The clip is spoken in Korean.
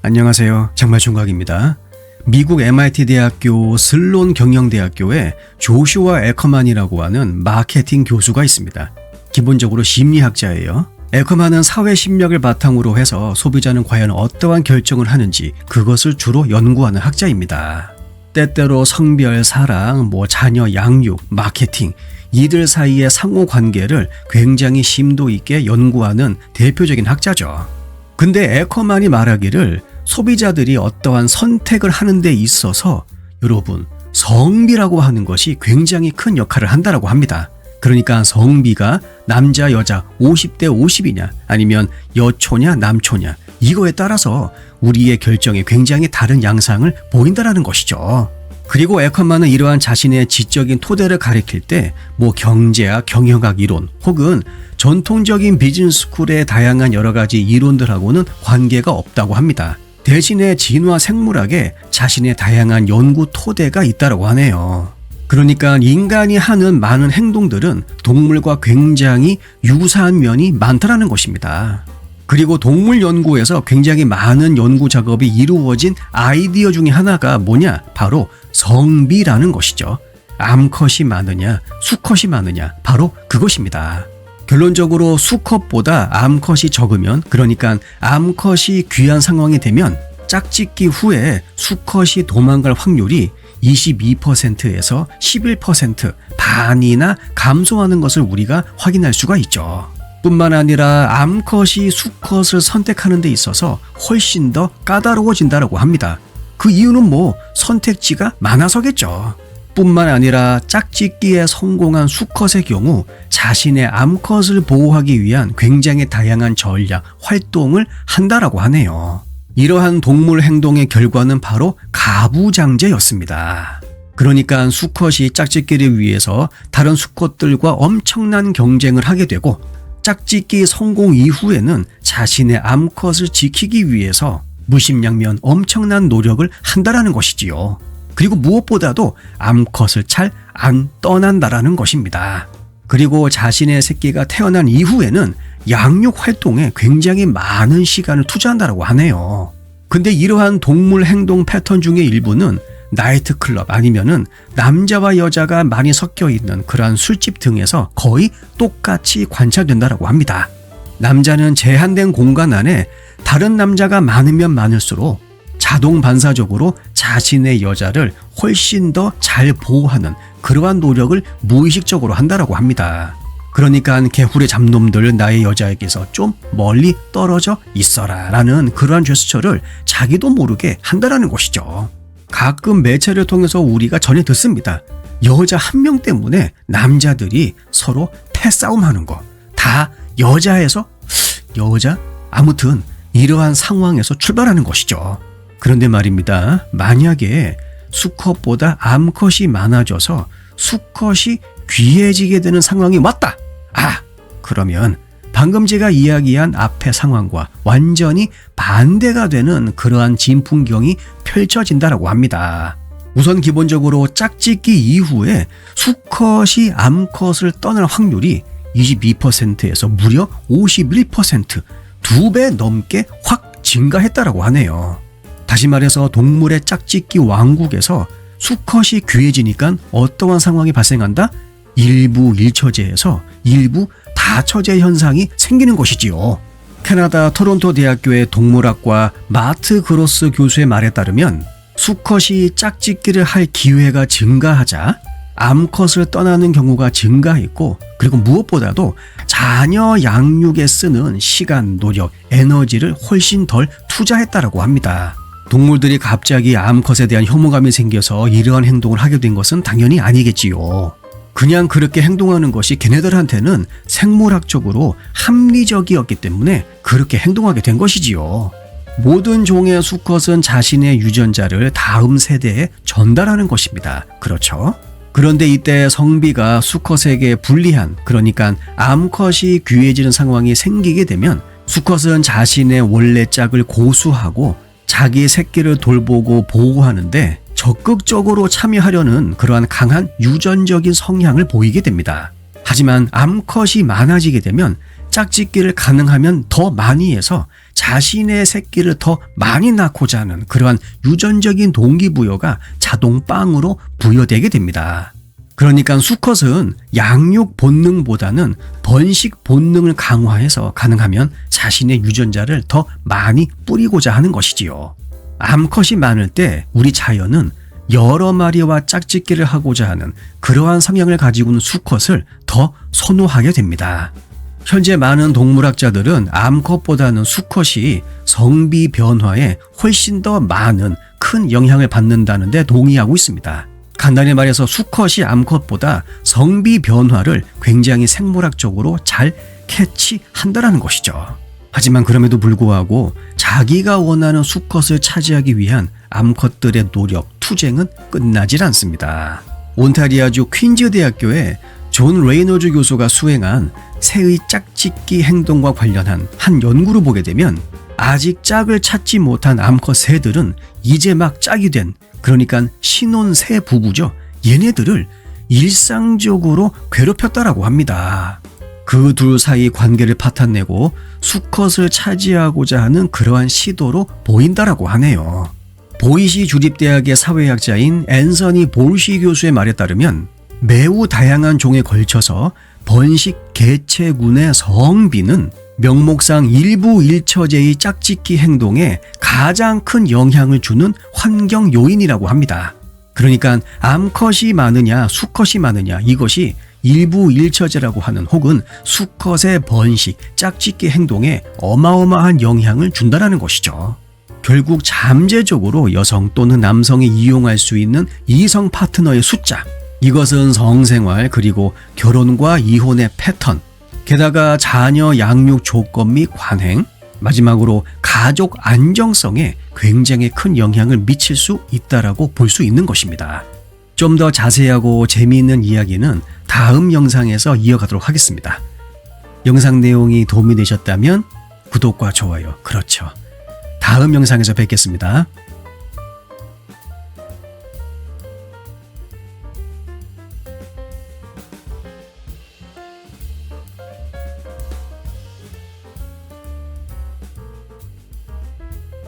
안녕하세요. 장말총각입니다. 미국 MIT 대학교 슬론 경영대학교에 조슈아 에커만이라고 하는 마케팅 교수가 있습니다. 기본적으로 심리학자예요. 에커만은 사회 심리학을 바탕으로 해서 소비자는 과연 어떠한 결정을 하는지 그것을 주로 연구하는 학자입니다. 때때로 성별, 사랑, 자녀 양육, 마케팅 이들 사이의 상호관계를 굉장히 심도 있게 연구하는 대표적인 학자죠. 근데 에커만이 말하기를 소비자들이 어떠한 선택을 하는 데 있어서 여러분 성비라고 하는 것이 굉장히 큰 역할을 한다고 합니다. 그러니까 성비가 남자 여자 50대 50이냐 아니면 여초냐 남초냐 이거에 따라서 우리의 결정에 굉장히 다른 양상을 보인다는 것이죠. 그리고 에커만은 이러한 자신의 지적인 토대를 가리킬 때 경제학, 경영학 이론 혹은 전통적인 비즈니스 스쿨의 다양한 여러 가지 이론들하고는 관계가 없다고 합니다. 대신에 진화 생물학에 자신의 다양한 연구 토대가 있다고 하네요. 그러니까 인간이 하는 많은 행동들은 동물과 굉장히 유사한 면이 많다는 것입니다. 그리고 동물 연구에서 굉장히 많은 연구 작업이 이루어진 아이디어 중에 하나가 바로 성비라는 것이죠. 암컷이 많으냐, 수컷이 많으냐, 바로 그것입니다. 결론적으로 수컷보다 암컷이 적으면, 그러니까 암컷이 귀한 상황이 되면 짝짓기 후에 수컷이 도망갈 확률이 22%에서 11% 반이나 감소하는 것을 우리가 확인할 수가 있죠. 뿐만 아니라 암컷이 수컷을 선택하는 데 있어서 훨씬 더 까다로워진다고 합니다. 그 이유는 선택지가 많아서겠죠. 뿐만 아니라 짝짓기에 성공한 수컷의 경우 자신의 암컷을 보호하기 위한 굉장히 다양한 전략, 활동을 한다고 하네요. 이러한 동물 행동의 결과는 바로 가부장제였습니다. 그러니까 수컷이 짝짓기를 위해서 다른 수컷들과 엄청난 경쟁을 하게 되고 짝짓기 성공 이후에는 자신의 암컷을 지키기 위해서 무심양면 엄청난 노력을 한다는 것이지요. 그리고 무엇보다도 암컷을 잘 안 떠난다는 것입니다. 그리고 자신의 새끼가 태어난 이후에는 양육 활동에 굉장히 많은 시간을 투자한다고 하네요. 근데 이러한 동물 행동 패턴 중의 일부는 나이트클럽 아니면은 남자와 여자가 많이 섞여 있는 그러한 술집 등에서 거의 똑같이 관찰된다고 합니다. 남자는 제한된 공간 안에 다른 남자가 많으면 많을수록 자동 반사적으로 자신의 여자를 훨씬 더 잘 보호하는 그러한 노력을 무의식적으로 한다고 합니다. 그러니까 개구리 잡놈들 나의 여자에게서 좀 멀리 떨어져 있어라 라는 그러한 제스처를 자기도 모르게 한다는 것이죠. 가끔 매체를 통해서 우리가 전해 듣습니다. 여자 한 명 때문에 남자들이 서로 패싸움하는 거. 다 여자에서 여자? 아무튼 이러한 상황에서 출발하는 것이죠. 그런데 말입니다. 만약에 수컷보다 암컷이 많아져서 수컷이 귀해지게 되는 상황이 왔다. 그러면 방금 제가 이야기한 앞의 상황과 완전히 반대가 되는 그러한 진풍경이 펼쳐진다고 합니다. 우선 기본적으로 짝짓기 이후에 수컷이 암컷을 떠날 확률이 22%에서 무려 51%, 2배 넘게 확 증가했다고 하네요. 다시 말해서 동물의 짝짓기 왕국에서 수컷이 귀해지니까 어떠한 상황이 발생한다? 일부 일처제에서 일부 다처제 현상이 생기는 것이지요. 캐나다 토론토 대학교의 동물학과 마트 그로스 교수의 말에 따르면 수컷이 짝짓기를 할 기회가 증가하자 암컷을 떠나는 경우가 증가했고, 그리고 무엇보다도 자녀 양육에 쓰는 시간, 노력, 에너지를 훨씬 덜 투자했다고 합니다. 동물들이 갑자기 암컷에 대한 혐오감이 생겨서 이러한 행동을 하게 된 것은 당연히 아니겠지요. 그냥 그렇게 행동하는 것이 걔네들한테는 생물학적으로 합리적이었기 때문에 그렇게 행동하게 된 것이지요. 모든 종의 수컷은 자신의 유전자를 다음 세대에 전달하는 것입니다. 그렇죠? 그런데 이때 성비가 수컷에게 불리한, 그러니까 암컷이 귀해지는 상황이 생기게 되면 수컷은 자신의 원래 짝을 고수하고 자기 새끼를 돌보고 보호하는데 적극적으로 참여하려는 그러한 강한 유전적인 성향을 보이게 됩니다. 하지만 암컷이 많아지게 되면 짝짓기를 가능하면 더 많이 해서 자신의 새끼를 더 많이 낳고자 하는 그러한 유전적인 동기부여가 자동빵으로 부여되게 됩니다. 그러니까 수컷은 양육 본능보다는 번식 본능을 강화해서 가능하면 자신의 유전자를 더 많이 뿌리고자 하는 것이지요. 암컷이 많을 때 우리 자연은 여러 마리와 짝짓기를 하고자 하는 그러한 성향을 가지고 있는 수컷을 더 선호하게 됩니다. 현재 많은 동물학자들은 암컷보다는 수컷이 성비 변화에 훨씬 더 많은 큰 영향을 받는다는 데 동의하고 있습니다. 간단히 말해서 수컷이 암컷보다 성비 변화를 굉장히 생물학적으로 잘 캐치한다는 것이죠. 하지만 그럼에도 불구하고 자기가 원하는 수컷을 차지하기 위한 암컷들의 노력, 투쟁은 끝나질 않습니다. 온타리아주 퀸즈 대학교에 존 레이너즈 교수가 수행한 새의 짝짓기 행동과 관련한 한 연구를 보게 되면 아직 짝을 찾지 못한 암컷 새들은 이제 막 짝이 된, 그러니까 신혼 새 부부죠. 얘네들을 일상적으로 괴롭혔다라고 합니다. 그 둘 사이 관계를 파탄내고 수컷을 차지하고자 하는 그러한 시도로 보인다라고 하네요. 보이시 주립대학의 사회학자인 앤서니 볼시 교수의 말에 따르면 매우 다양한 종에 걸쳐서 번식 개체군의 성비는 명목상 일부 일처제의 짝짓기 행동에 가장 큰 영향을 주는 환경 요인이라고 합니다. 그러니까 암컷이 많으냐 수컷이 많으냐 이것이 일부 일처제라고 하는 혹은 수컷의 번식, 짝짓기 행동에 어마어마한 영향을 준다는 것이죠. 결국 잠재적으로 여성 또는 남성이 이용할 수 있는 이성 파트너의 숫자, 이것은 성생활 그리고 결혼과 이혼의 패턴, 게다가 자녀 양육 조건 및 관행, 마지막으로 가족 안정성에 굉장히 큰 영향을 미칠 수 있다라고 볼 수 있는 것입니다. 좀 더 자세하고 재미있는 이야기는 다음 영상에서 이어가도록 하겠습니다. 영상 내용이 도움이 되셨다면 구독과 좋아요, 그렇죠. 다음 영상에서 뵙겠습니다.